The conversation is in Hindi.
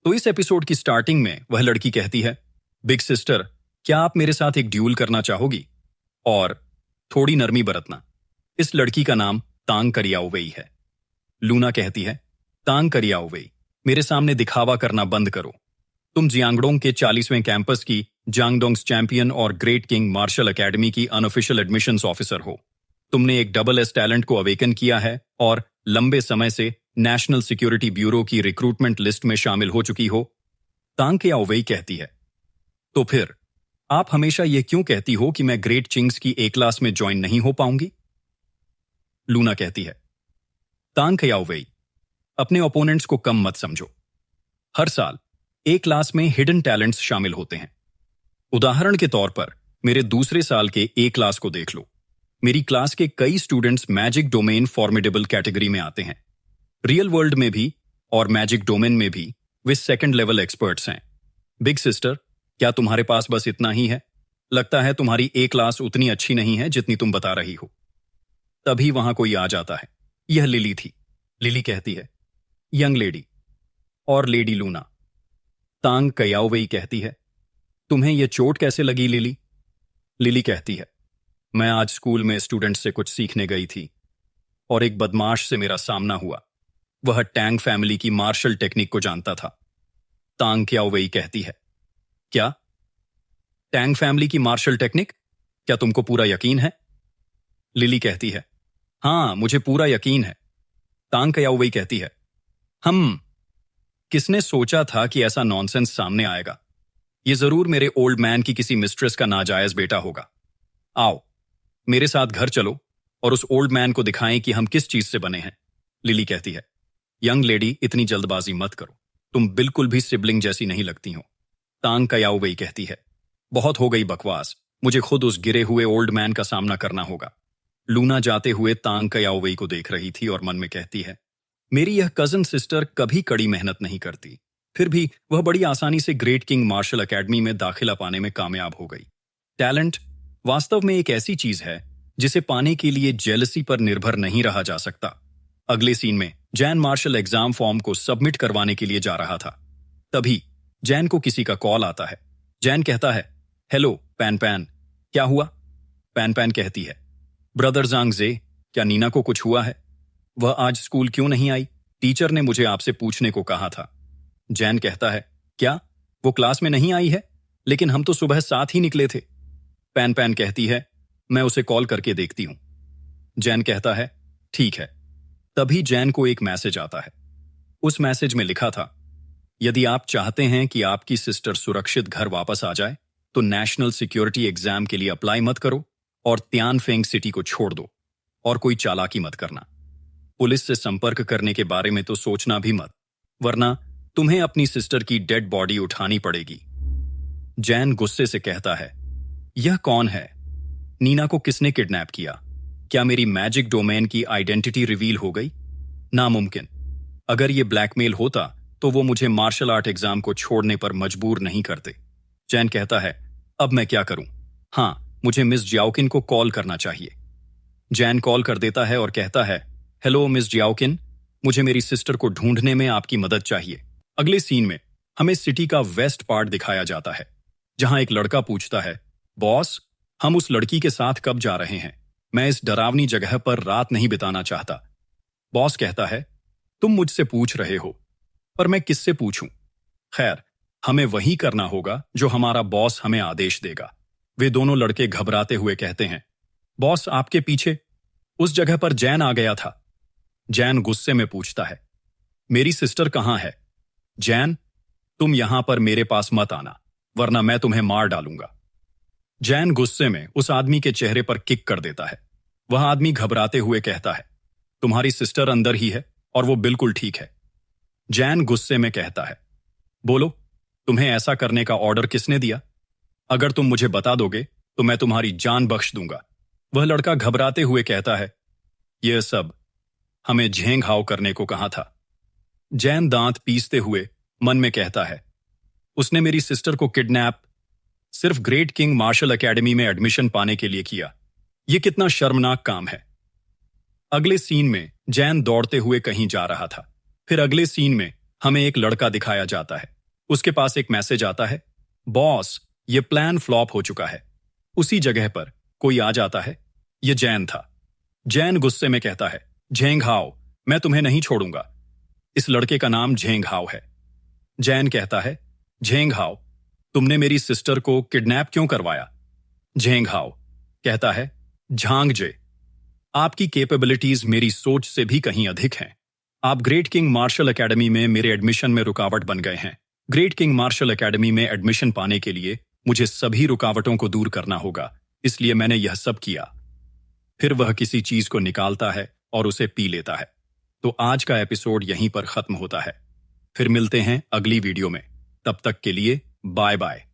तो इस एपिसोड की स्टार्टिंग में वह लड़की कहती है, बिग सिस्टर, क्या आप मेरे साथ एक ड्यूल करना चाहोगी? और थोड़ी नरमी बरतना। इस लड़की का नाम तांग करियाओवेई है। लूना कहती है, तांग करियाओवेई, मेरे सामने दिखावा करना बंद करो। तुम जियांगडोंग के 40वें कैंपस की जांगडोंग्स चैंपियन और ग्रेट किंग मार्शल एकेडमी की अनऑफिशियल एडमिशंस ऑफिसर हो। तुमने एक डबल एस टैलेंट को अवेकन किया है और लंबे समय से नेशनल सिक्योरिटी ब्यूरो की रिक्रूटमेंट लिस्ट में शामिल हो चुकी हो। तांग करियाओवेई कहती है, तो फिर आप हमेशा यह क्यों कहती हो कि मैं ग्रेट चिंग्स की ए क्लास में ज्वाइन नहीं हो पाऊंगी? लूना कहती है, तांग करियाओवेई, अपने ओपोनेंट्स को कम मत समझो। हर साल ए क्लास में हिडन टैलेंट्स शामिल होते हैं। उदाहरण के तौर पर मेरे दूसरे साल के ए क्लास को देख लो। मेरी क्लास के कई students magic domain formidable category में आते हैं। रियल वर्ल्ड में भी और मैजिक डोमेन में भी वे सेकंड लेवल एक्सपर्ट्स हैं। बिग सिस्टर, क्या तुम्हारे पास बस इतना ही है? लगता है तुम्हारी ए क्लास उतनी अच्छी नहीं है जितनी तुम बता रही हो। तभी वहां कोई आ जाता है। यह लिली थी। लिली कहती है, यंग लेडी और लेडी लूना। तांग करियाओवेई कहती है, तुम्हें यह चोट कैसे लगी लिली? लिली कहती है, मैं आज स्कूल में स्टूडेंट से कुछ सीखने गई थी और एक बदमाश से मेरा सामना हुआ। वह टैंग फैमिली की मार्शल टेक्निक को जानता था। तांग करियाओवेई कहती है, क्या? टैंग फैमिली की मार्शल टेक्निक? क्या तुमको पूरा यकीन है? लिली कहती है, हां, मुझे पूरा यकीन है। तांग करियाओवेई कहती है, किसने सोचा था कि ऐसा नॉनसेंस सामने आएगा? यह जरूर मेरे ओल्ड मैन की किसी मिस्ट्रेस का नाजायज बेटा होगा। आओ मेरे साथ घर चलो और उस ओल्ड मैन को दिखाएं कि हम किस चीज से बने हैं। लिली कहती है, यंग लेडी, इतनी जल्दबाजी मत करो। तुम बिल्कुल भी सिबलिंग जैसी नहीं लगती हो। तांग करियाओवेई कहती है, बहुत हो गई बकवास, मुझे खुद उस गिरे हुए ओल्ड मैन का सामना करना होगा। लूना जाते हुए तांग करियाओवेई को देख रही थी और मन में कहती है, मेरी यह कजन सिस्टर कभी कड़ी मेहनत नहीं करती, फिर भी वह बड़ी आसानी से ग्रेट किंग मार्शल एकेडमी में दाखिला पाने में कामयाब हो गई। टैलेंट वास्तव में एक ऐसी चीज है जिसे पाने के लिए जेलसी पर निर्भर नहीं रहा जा सकता। अगले सीन में जैन मार्शल एग्जाम फॉर्म को सबमिट करवाने के लिए जा रहा था। तभी जैन को किसी का कॉल आता है। जैन कहता है, हेलो पैन पैन, क्या हुआ? पैन पैन कहती है, ब्रदर जांग जे, क्या नीना को कुछ हुआ है? वह आज स्कूल क्यों नहीं आई? टीचर ने मुझे आपसे पूछने को कहा था। जैन कहता है, क्या वो क्लास में नहीं आई है? लेकिन हम तो सुबह साथ ही निकले थे। पैन पैन कहती है, मैं उसे कॉल करके देखती हूं। जैन कहता है, ठीक है। तभी जैन को एक मैसेज आता है। उस मैसेज में लिखा था, यदि आप चाहते हैं कि आपकी सिस्टर सुरक्षित घर वापस आ जाए तो नेशनल सिक्योरिटी एग्जाम के लिए अप्लाई मत करो और त्यानफेंग सिटी को छोड़ दो और कोई चालाकी मत करना। पुलिस से संपर्क करने के बारे में तो सोचना भी मत, वरना तुम्हें अपनी सिस्टर की डेड बॉडी उठानी पड़ेगी। जैन गुस्से से कहता है, यह कौन है? नीना को किसने किडनैप किया? क्या मेरी मैजिक डोमेन की आइडेंटिटी रिवील हो गई? नामुमकिन। अगर यह ब्लैकमेल होता तो वो मुझे मार्शल आर्ट एग्जाम को छोड़ने पर मजबूर नहीं करते। जैन कहता है, अब मैं क्या करूं? हां, मुझे मिस जियाओकिन को कॉल करना चाहिए। जैन कॉल कर देता है और कहता है, हेलो मिस जियाओकिन, मुझे मेरी सिस्टर को ढूंढने में आपकी मदद चाहिए। अगले सीन में हमें सिटी का वेस्ट पार्ट दिखाया जाता है, जहां एक लड़का पूछता है, बॉस, हम उस लड़की के साथ कब जा रहे हैं? मैं इस डरावनी जगह पर रात नहीं बिताना चाहता। बॉस कहता है, तुम मुझसे पूछ रहे हो, पर मैं किससे पूछूं? खैर, हमें वही करना होगा जो हमारा बॉस हमें आदेश देगा। वे दोनों लड़के घबराते हुए कहते हैं, बॉस आपके पीछे उस जगह पर जैन आ गया था। जैन गुस्से में पूछता है, मेरी सिस्टर कहां है? जैन, तुम यहां पर मेरे पास मत आना, वरना मैं तुम्हें मार डालूंगा। जैन गुस्से में उस आदमी के चेहरे पर किक कर देता है। वह आदमी घबराते हुए कहता है, तुम्हारी सिस्टर अंदर ही है और वो बिल्कुल ठीक है। जैन गुस्से में कहता है, बोलो, तुम्हें ऐसा करने का ऑर्डर किसने दिया? अगर तुम मुझे बता दोगे तो मैं तुम्हारी जान बख्श दूंगा। वह लड़का घबराते हुए कहता है, यह सब हमें झेंग हाव करने को कहा था। जैन दांत पीसते हुए मन में कहता है, उसने मेरी सिस्टर को किडनैप सिर्फ ग्रेट किंग मार्शल एकेडमी में एडमिशन पाने के लिए किया। यह कितना शर्मनाक काम है। अगले सीन में जैन दौड़ते हुए कहीं जा रहा था। फिर अगले सीन में हमें एक लड़का दिखाया जाता है। उसके पास एक मैसेज आता है, बॉस, ये प्लान फ्लॉप हो चुका है। उसी जगह पर कोई आ जाता है। ये जैन था। जैन गुस्से में कहता है, झेंग हाओ, मैं तुम्हें नहीं छोड़ूंगा। इस लड़के का नाम झेंग हाओ है। जैन कहता है, झेंग हाओ, तुमने मेरी सिस्टर को किडनैप क्यों करवाया? झेंग हाओ कहता है, झांग जे, आपकी कैपेबिलिटीज मेरी सोच से भी कहीं अधिक हैं। आप ग्रेट किंग मार्शल एकेडमी में मेरे एडमिशन में रुकावट बन गए हैं। ग्रेट किंग मार्शल एकेडमी में एडमिशन पाने के लिए मुझे सभी रुकावटों को दूर करना होगा, इसलिए मैंने यह सब किया। फिर वह किसी चीज को निकालता है और उसे पी लेता है। तो आज का एपिसोड यहीं पर खत्म होता है। फिर मिलते हैं अगली वीडियो में। तब तक के लिए बाय बाय।